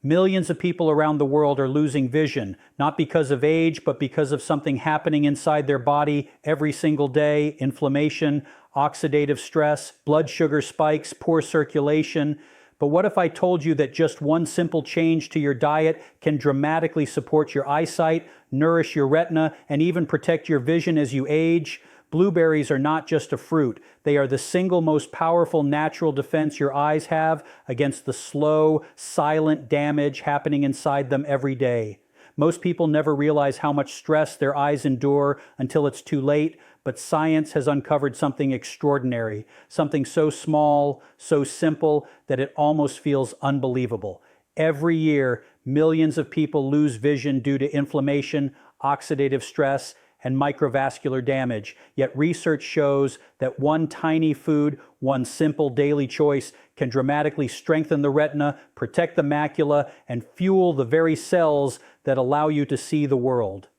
Millions of people around the world are losing vision, not because of age, but because of something happening inside their body every single day: inflammation, oxidative stress, blood sugar spikes, poor circulation. But what if I told you that just one simple change to your diet can dramatically support your eyesight, nourish your retina, and even protect your vision as you age? Blueberries are not just a fruit. They are the single most powerful natural defense your eyes have against the slow, silent damage happening inside them every day. Most people never realize how much stress their eyes endure until it's too late, but science has uncovered something extraordinary, something so small, so simple, that it almost feels unbelievable. Every year, millions of people lose vision due to inflammation, oxidative stress, and microvascular damage. Yet research shows that one tiny food, one simple daily choice, can dramatically strengthen the retina, protect the macula, and fuel the very cells that allow you to see the world.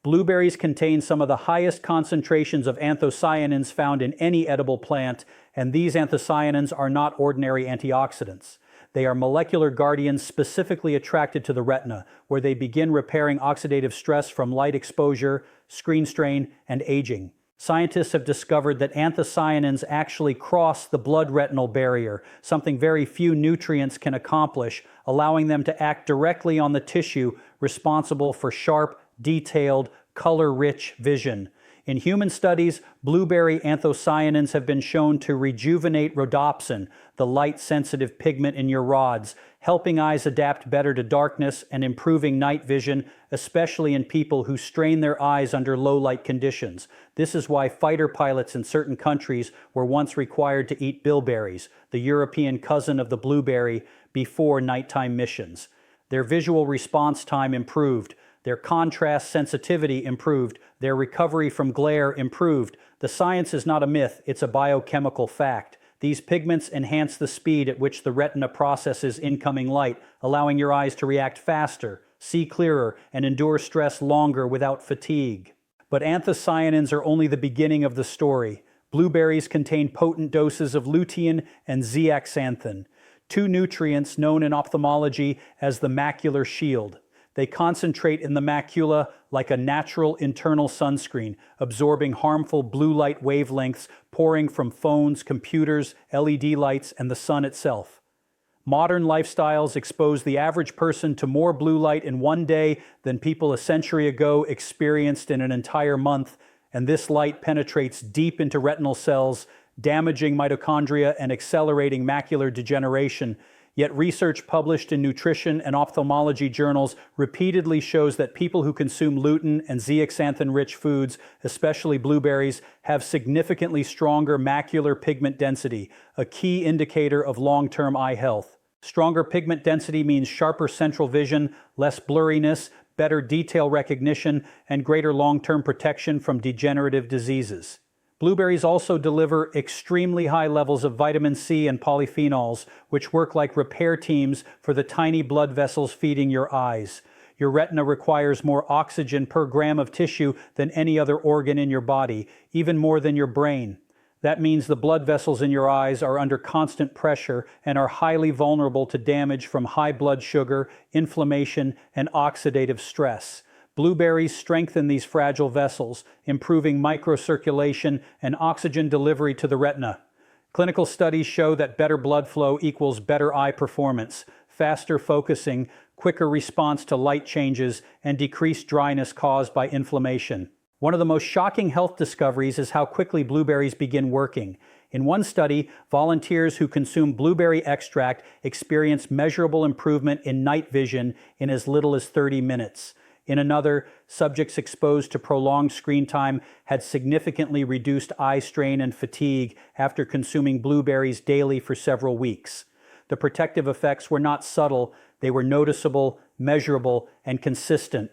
Blueberries contain some of the highest concentrations of anthocyanins found in any edible plant, and these anthocyanins are not ordinary antioxidants. They are molecular guardians specifically attracted to the retina, where they begin repairing oxidative stress from light exposure, screen strain, and aging. Scientists have discovered that anthocyanins actually cross the blood-retinal barrier, something very few nutrients can accomplish, allowing them to act directly on the tissue responsible for sharp, detailed, color-rich vision. In human studies, blueberry anthocyanins have been shown to rejuvenate rhodopsin, the light-sensitive pigment in your rods, helping eyes adapt better to darkness and improving night vision, especially in people who strain their eyes under low-light conditions. This is why fighter pilots in certain countries were once required to eat bilberries, the European cousin of the blueberry, before nighttime missions. Their visual response time improved. Their contrast sensitivity improved. Their recovery from glare improved. The science is not a myth, it's a biochemical fact. These pigments enhance the speed at which the retina processes incoming light, allowing your eyes to react faster, see clearer, and endure stress longer without fatigue. But anthocyanins are only the beginning of the story. Blueberries contain potent doses of lutein and zeaxanthin, two nutrients known in ophthalmology as the macular shield. They concentrate in the macula like a natural internal sunscreen, absorbing harmful blue light wavelengths pouring from phones, computers, LED lights, and the sun itself. Modern lifestyles expose the average person to more blue light in one day than people a century ago experienced in an entire month, and this light penetrates deep into retinal cells, damaging mitochondria and accelerating macular degeneration. Yet research published in nutrition and ophthalmology journals repeatedly shows that people who consume lutein and zeaxanthin-rich foods, especially blueberries, have significantly stronger macular pigment density, a key indicator of long-term eye health. Stronger pigment density means sharper central vision, less blurriness, better detail recognition, and greater long-term protection from degenerative diseases. Blueberries also deliver extremely high levels of vitamin C and polyphenols, which work like repair teams for the tiny blood vessels feeding your eyes. Your retina requires more oxygen per gram of tissue than any other organ in your body, even more than your brain. That means the blood vessels in your eyes are under constant pressure and are highly vulnerable to damage from high blood sugar, inflammation, and oxidative stress. Blueberries strengthen these fragile vessels, improving microcirculation and oxygen delivery to the retina. Clinical studies show that better blood flow equals better eye performance, faster focusing, quicker response to light changes, and decreased dryness caused by inflammation. One of the most shocking health discoveries is how quickly blueberries begin working. In one study, volunteers who consumed blueberry extract experienced measurable improvement in night vision in as little as 30 minutes. In another, subjects exposed to prolonged screen time had significantly reduced eye strain and fatigue after consuming blueberries daily for several weeks. The protective effects were not subtle, they were noticeable, measurable, and consistent.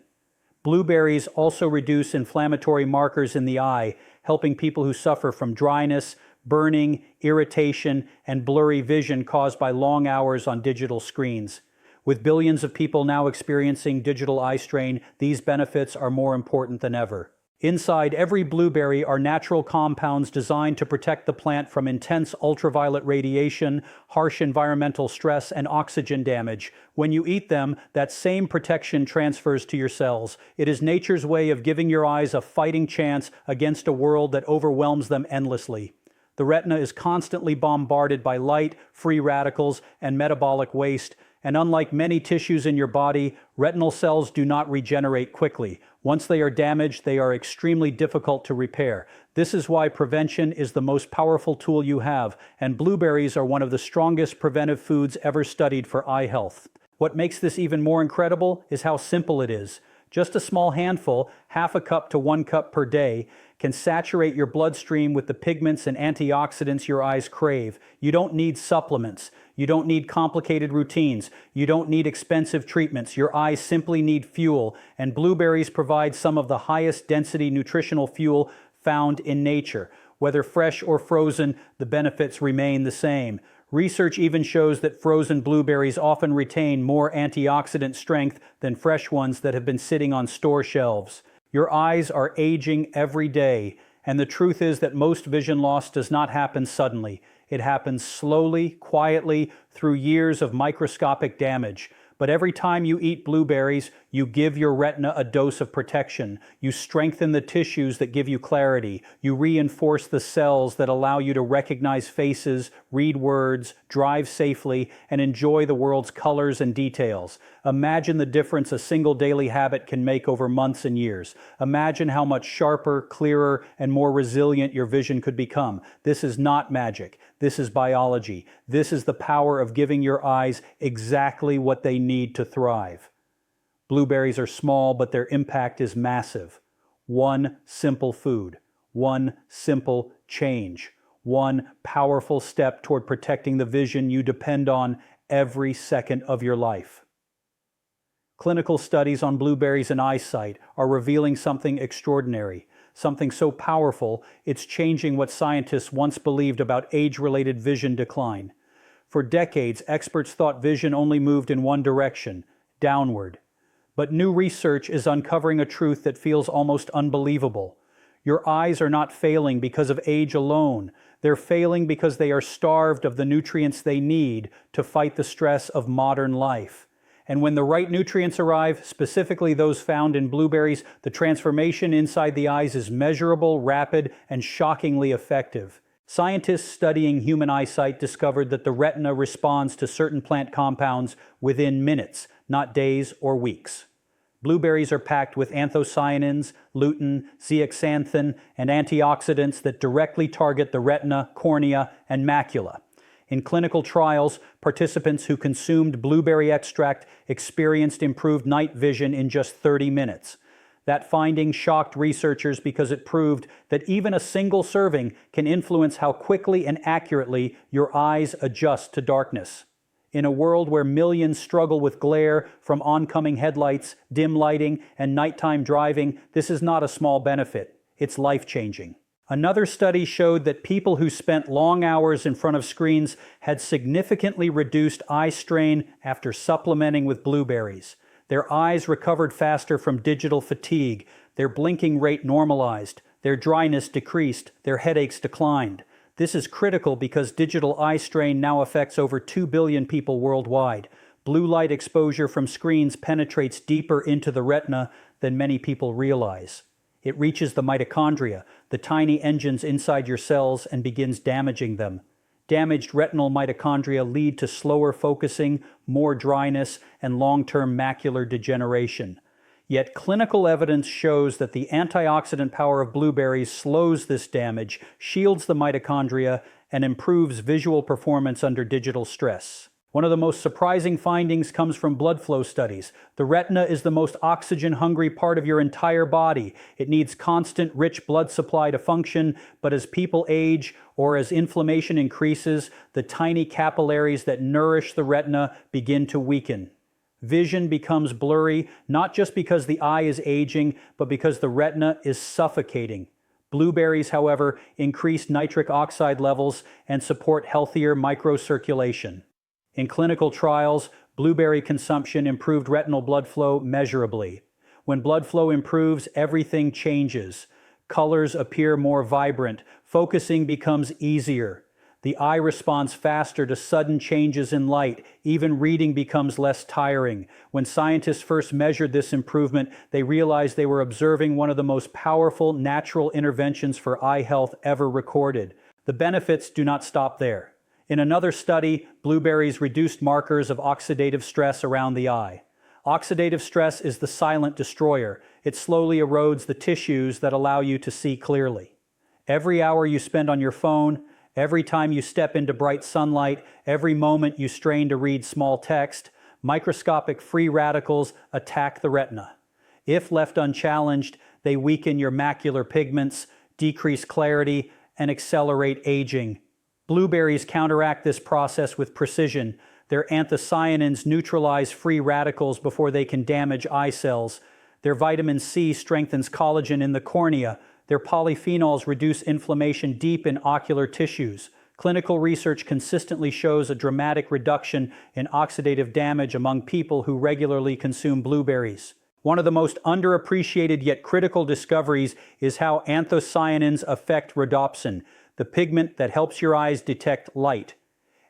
Blueberries also reduce inflammatory markers in the eye, helping people who suffer from dryness, burning, irritation, and blurry vision caused by long hours on digital screens. With billions of people now experiencing digital eye strain, these benefits are more important than ever. Inside every blueberry are natural compounds designed to protect the plant from intense ultraviolet radiation, harsh environmental stress, and oxygen damage. When you eat them, that same protection transfers to your cells. It is nature's way of giving your eyes a fighting chance against a world that overwhelms them endlessly. The retina is constantly bombarded by light, free radicals, and metabolic waste, and unlike many tissues in your body, retinal cells do not regenerate quickly. Once they are damaged, they are extremely difficult to repair. This is why prevention is the most powerful tool you have, and blueberries are one of the strongest preventive foods ever studied for eye health. What makes this even more incredible is how simple it is. Just a small handful, half a cup to 1 cup per day, can saturate your bloodstream with the pigments and antioxidants your eyes crave. You don't need supplements. You don't need complicated routines. You don't need expensive treatments. Your eyes simply need fuel, and blueberries provide some of the highest density nutritional fuel found in nature. Whether fresh or frozen, the benefits remain the same. Research even shows that frozen blueberries often retain more antioxidant strength than fresh ones that have been sitting on store shelves. Your eyes are aging every day, and the truth is that most vision loss does not happen suddenly. It happens slowly, quietly, through years of microscopic damage. But every time you eat blueberries, you give your retina a dose of protection. You strengthen the tissues that give you clarity. You reinforce the cells that allow you to recognize faces, read words, drive safely, and enjoy the world's colors and details. Imagine the difference a single daily habit can make over months and years. Imagine how much sharper, clearer, and more resilient your vision could become. This is not magic. This is biology. This is the power of giving your eyes exactly what they need to thrive. Blueberries are small, but their impact is massive. One simple food, one simple change, one powerful step toward protecting the vision you depend on every second of your life. Clinical studies on blueberries and eyesight are revealing something extraordinary. Something so powerful, it's changing what scientists once believed about age-related vision decline. For decades, experts thought vision only moved in one direction, downward. But new research is uncovering a truth that feels almost unbelievable. Your eyes are not failing because of age alone. They're failing because they are starved of the nutrients they need to fight the stress of modern life. And when the right nutrients arrive, specifically those found in blueberries, the transformation inside the eyes is measurable, rapid, and shockingly effective. Scientists studying human eyesight discovered that the retina responds to certain plant compounds within minutes, not days or weeks. Blueberries are packed with anthocyanins, lutein, zeaxanthin, and antioxidants that directly target the retina, cornea, and macula. In clinical trials, participants who consumed blueberry extract experienced improved night vision in just 30 minutes. That finding shocked researchers because it proved that even a single serving can influence how quickly and accurately your eyes adjust to darkness. In a world where millions struggle with glare from oncoming headlights, dim lighting, and nighttime driving, this is not a small benefit. It's life-changing. Another study showed that people who spent long hours in front of screens had significantly reduced eye strain after supplementing with blueberries. Their eyes recovered faster from digital fatigue, their blinking rate normalized, their dryness decreased, their headaches declined. This is critical because digital eye strain now affects over 2 billion people worldwide. Blue light exposure from screens penetrates deeper into the retina than many people realize. It reaches the mitochondria, the tiny engines inside your cells, and begins damaging them. Damaged retinal mitochondria lead to slower focusing, more dryness, and long-term macular degeneration. Yet clinical evidence shows that the antioxidant power of blueberries slows this damage, shields the mitochondria, and improves visual performance under digital stress. One of the most surprising findings comes from blood flow studies. The retina is the most oxygen-hungry part of your entire body. It needs constant, rich blood supply to function, but as people age or as inflammation increases, the tiny capillaries that nourish the retina begin to weaken. Vision becomes blurry, not just because the eye is aging, but because the retina is suffocating. Blueberries, however, increase nitric oxide levels and support healthier microcirculation. In clinical trials, blueberry consumption improved retinal blood flow measurably. When blood flow improves, everything changes. Colors appear more vibrant. Focusing becomes easier. The eye responds faster to sudden changes in light. Even reading becomes less tiring. When scientists first measured this improvement, they realized they were observing one of the most powerful natural interventions for eye health ever recorded. The benefits do not stop there. In another study, blueberries reduced markers of oxidative stress around the eye. Oxidative stress is the silent destroyer. It slowly erodes the tissues that allow you to see clearly. Every hour you spend on your phone, every time you step into bright sunlight, every moment you strain to read small text, microscopic free radicals attack the retina. If left unchallenged, they weaken your macular pigments, decrease clarity, and accelerate aging. Blueberries counteract this process with precision. Their anthocyanins neutralize free radicals before they can damage eye cells. Their vitamin C strengthens collagen in the cornea. Their polyphenols reduce inflammation deep in ocular tissues. Clinical research consistently shows a dramatic reduction in oxidative damage among people who regularly consume blueberries. One of the most underappreciated yet critical discoveries is how anthocyanins affect rhodopsin, the pigment that helps your eyes detect light.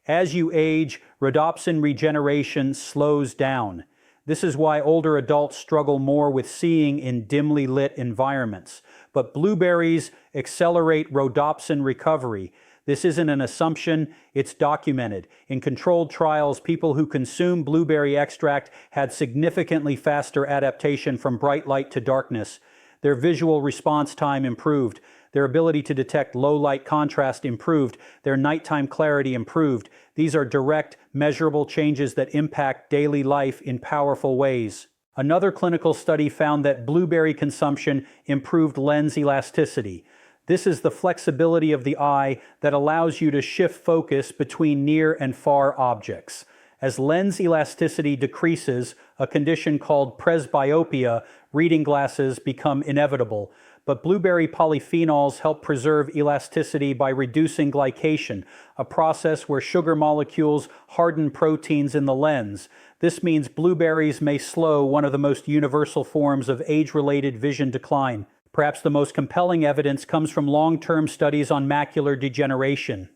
As you age, rhodopsin regeneration slows down. This is why older adults struggle more with seeing in dimly lit environments. But blueberries accelerate rhodopsin recovery. This isn't an assumption, it's documented. In controlled trials, people who consume blueberry extract had significantly faster adaptation from bright light to darkness. Their visual response time improved. Their ability to detect low light contrast improved. Their nighttime clarity improved. These are direct, measurable changes that impact daily life in powerful ways. Another clinical study found that blueberry consumption improved lens elasticity. This is the flexibility of the eye that allows you to shift focus between near and far objects. As lens elasticity decreases, a condition called presbyopia, reading glasses become inevitable. But blueberry polyphenols help preserve elasticity by reducing glycation, a process where sugar molecules harden proteins in the lens. This means blueberries may slow one of the most universal forms of age-related vision decline. Perhaps the most compelling evidence comes from long-term studies on macular degeneration.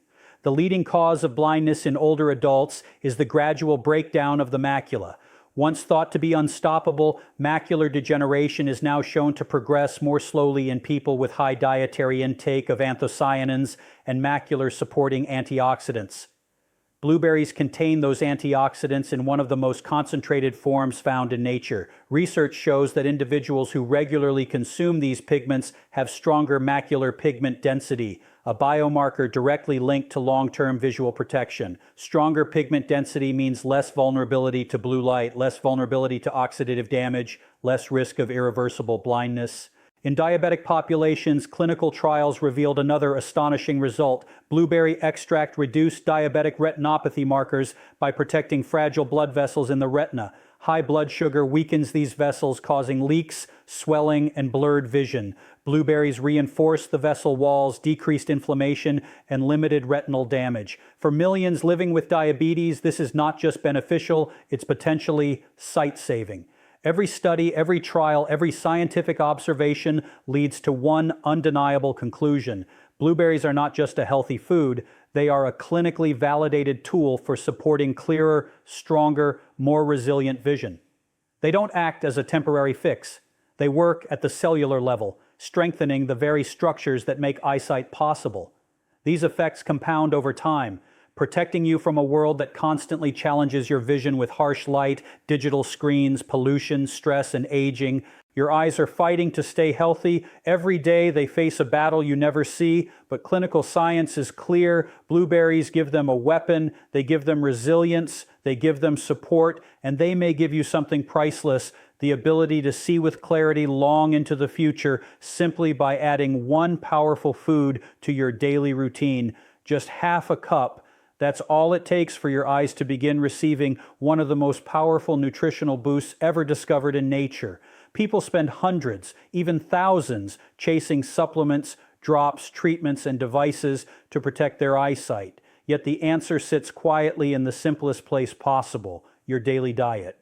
The leading cause of blindness in older adults is the gradual breakdown of the macula. Once thought to be unstoppable, macular degeneration is now shown to progress more slowly in people with high dietary intake of anthocyanins and macular-supporting antioxidants. Blueberries contain those antioxidants in one of the most concentrated forms found in nature. Research shows that individuals who regularly consume these pigments have stronger macular pigment density, a biomarker directly linked to long-term visual protection. Stronger pigment density means less vulnerability to blue light, less vulnerability to oxidative damage, less risk of irreversible blindness. In diabetic populations, clinical trials revealed another astonishing result. Blueberry extract reduced diabetic retinopathy markers by protecting fragile blood vessels in the retina. High blood sugar weakens these vessels, causing leaks, swelling, and blurred vision. Blueberries reinforced the vessel walls, decreased inflammation, and limited retinal damage. For millions living with diabetes, this is not just beneficial, it's potentially sight-saving. Every study, every trial, every scientific observation leads to one undeniable conclusion. Blueberries are not just a healthy food, they are a clinically validated tool for supporting clearer, stronger, more resilient vision. They don't act as a temporary fix. They work at the cellular level, strengthening the very structures that make eyesight possible. These effects compound over time, protecting you from a world that constantly challenges your vision with harsh light, digital screens, pollution, stress, and aging. Your eyes are fighting to stay healthy. Every day they face a battle you never see, but clinical science is clear. Blueberries give them a weapon, they give them resilience, they give them support, and they may give you something priceless, the ability to see with clarity long into the future simply by adding one powerful food to your daily routine. Just half a cup. That's all it takes for your eyes to begin receiving one of the most powerful nutritional boosts ever discovered in nature. People spend hundreds, even thousands, chasing supplements, drops, treatments, and devices to protect their eyesight. Yet the answer sits quietly in the simplest place possible, your daily diet.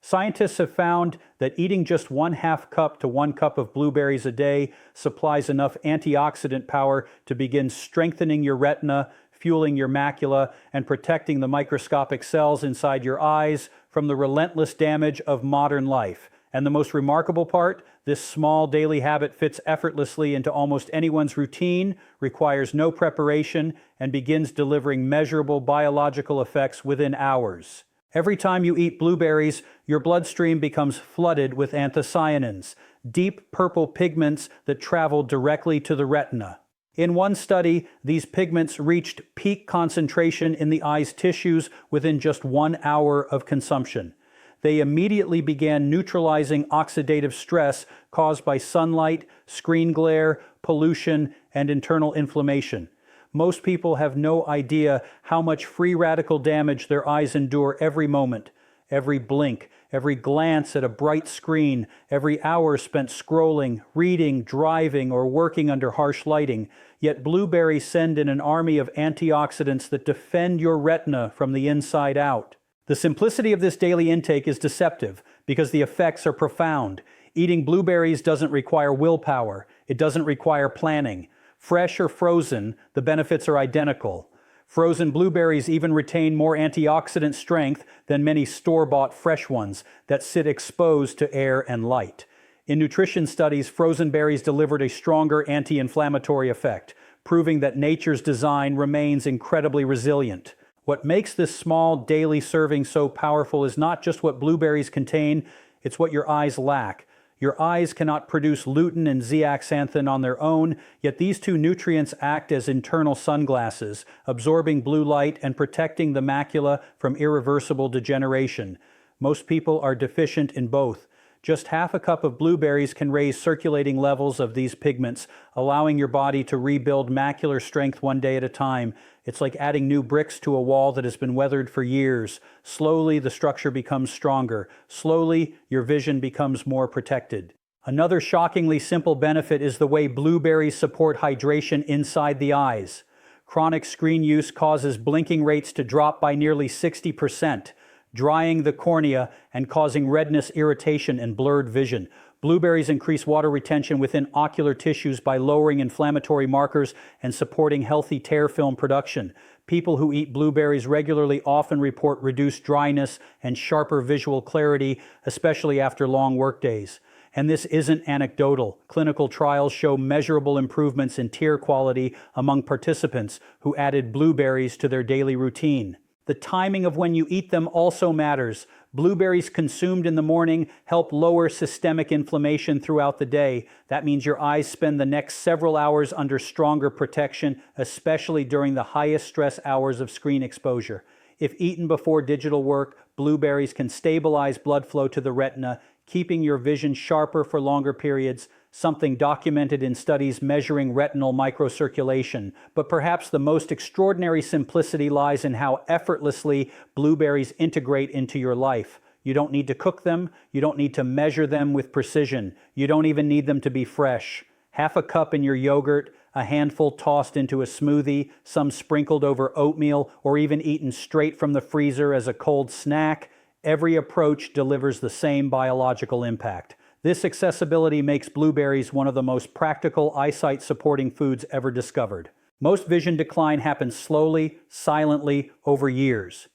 Scientists have found that eating just 1/2 cup to 1 cup of blueberries a day supplies enough antioxidant power to begin strengthening your retina, fueling your macula, and protecting the microscopic cells inside your eyes from the relentless damage of modern life. And the most remarkable part, this small daily habit fits effortlessly into almost anyone's routine, requires no preparation, and begins delivering measurable biological effects within hours. Every time you eat blueberries, your bloodstream becomes flooded with anthocyanins, deep purple pigments that travel directly to the retina. In one study, these pigments reached peak concentration in the eye's tissues within just 1 hour of consumption. They immediately began neutralizing oxidative stress caused by sunlight, screen glare, pollution, and internal inflammation. Most people have no idea how much free radical damage their eyes endure every moment, every blink, every glance at a bright screen, every hour spent scrolling, reading, driving, or working under harsh lighting. Yet blueberries send in an army of antioxidants that defend your retina from the inside out. The simplicity of this daily intake is deceptive because the effects are profound. Eating blueberries doesn't require willpower. It doesn't require planning. Fresh or frozen, the benefits are identical. Frozen blueberries even retain more antioxidant strength than many store-bought fresh ones that sit exposed to air and light. In nutrition studies, frozen berries delivered a stronger anti-inflammatory effect, proving that nature's design remains incredibly resilient. What makes this small daily serving so powerful is not just what blueberries contain, it's what your eyes lack. Your eyes cannot produce lutein and zeaxanthin on their own, yet these two nutrients act as internal sunglasses, absorbing blue light and protecting the macula from irreversible degeneration. Most people are deficient in both. Just 1/2 cup of blueberries can raise circulating levels of these pigments, allowing your body to rebuild macular strength one day at a time. It's like adding new bricks to a wall that has been weathered for years. Slowly, the structure becomes stronger. Slowly, your vision becomes more protected. Another shockingly simple benefit is the way blueberries support hydration inside the eyes. Chronic screen use causes blinking rates to drop by nearly 60%. Drying the cornea and causing redness, irritation, and blurred vision. Blueberries increase water retention within ocular tissues by lowering inflammatory markers and supporting healthy tear film production. People who eat blueberries regularly often report reduced dryness and sharper visual clarity, especially after long workdays. And this isn't anecdotal. Clinical trials show measurable improvements in tear quality among participants who added blueberries to their daily routine. The timing of when you eat them also matters. Blueberries consumed in the morning help lower systemic inflammation throughout the day. That means your eyes spend the next several hours under stronger protection, especially during the highest stress hours of screen exposure. If eaten before digital work, blueberries can stabilize blood flow to the retina, keeping your vision sharper for longer periods, something documented in studies measuring retinal microcirculation. But perhaps the most extraordinary simplicity lies in how effortlessly blueberries integrate into your life. You don't need to cook them, you don't need to measure them with precision, you don't even need them to be fresh. 1/2 cup in your yogurt, a handful tossed into a smoothie, some sprinkled over oatmeal, or even eaten straight from the freezer as a cold snack. Every approach delivers the same biological impact. This accessibility makes blueberries one of the most practical eyesight-supporting foods ever discovered. Most vision decline happens slowly, silently, over years.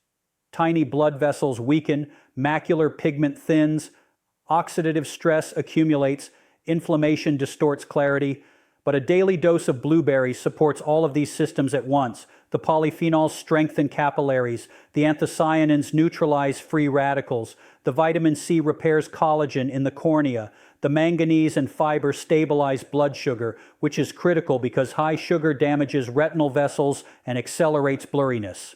Tiny blood vessels weaken, macular pigment thins, oxidative stress accumulates, inflammation distorts clarity. But a daily dose of blueberries supports all of these systems at once. The polyphenols strengthen capillaries, the anthocyanins neutralize free radicals, the vitamin C repairs collagen in the cornea, the manganese and fiber stabilize blood sugar, which is critical because high sugar damages retinal vessels and accelerates blurriness.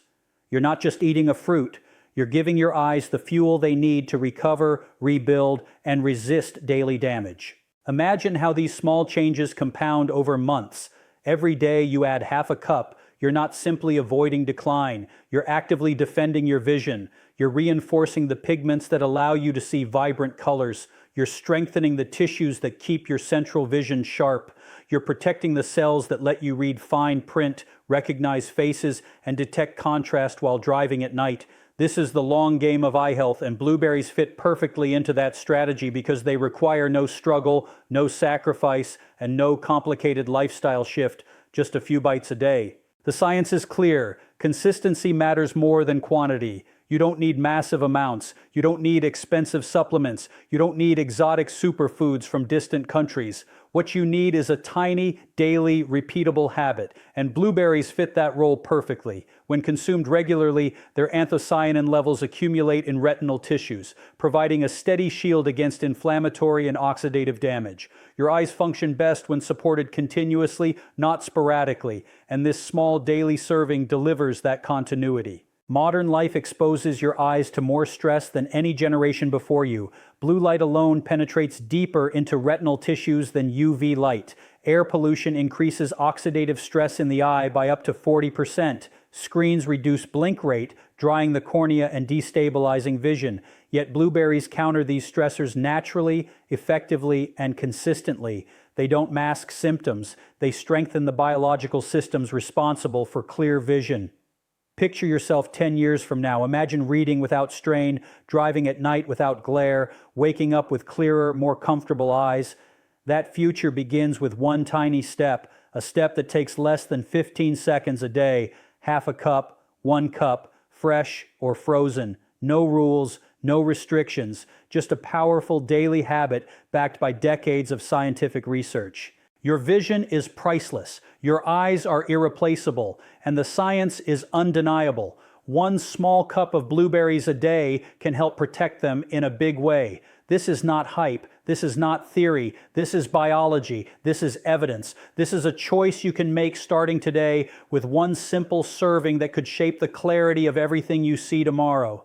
You're not just eating a fruit, you're giving your eyes the fuel they need to recover, rebuild, and resist daily damage. Imagine how these small changes compound over months. Every day you add 1/2 cup, you're not simply avoiding decline, you're actively defending your vision, you're reinforcing the pigments that allow you to see vibrant colors, you're strengthening the tissues that keep your central vision sharp, you're protecting the cells that let you read fine print, recognize faces, and detect contrast while driving at night. This is the long game of eye health, and blueberries fit perfectly into that strategy because they require no struggle, no sacrifice, and no complicated lifestyle shift, just a few bites a day. The science is clear. Consistency matters more than quantity. You don't need massive amounts. You don't need expensive supplements. You don't need exotic superfoods from distant countries. What you need is a tiny, daily, repeatable habit, and blueberries fit that role perfectly. When consumed regularly, their anthocyanin levels accumulate in retinal tissues, providing a steady shield against inflammatory and oxidative damage. Your eyes function best when supported continuously, not sporadically, and this small daily serving delivers that continuity. Modern life exposes your eyes to more stress than any generation before you. Blue light alone penetrates deeper into retinal tissues than UV light. Air pollution increases oxidative stress in the eye by up to 40%. Screens reduce blink rate, drying the cornea and destabilizing vision. Yet blueberries counter these stressors naturally, effectively, and consistently. They don't mask symptoms. They strengthen the biological systems responsible for clear vision. Picture yourself 10 years from now. Imagine reading without strain, driving at night without glare, waking up with clearer, more comfortable eyes. That future begins with one tiny step, a step that takes less than 15 seconds a day. Half a cup, 1 cup, fresh or frozen. No rules, no restrictions, just a powerful daily habit backed by decades of scientific research. Your vision is priceless, your eyes are irreplaceable, and the science is undeniable. One small cup of blueberries a day can help protect them in a big way. This is not hype, this is not theory, this is biology, this is evidence. This is a choice you can make starting today with one simple serving that could shape the clarity of everything you see tomorrow.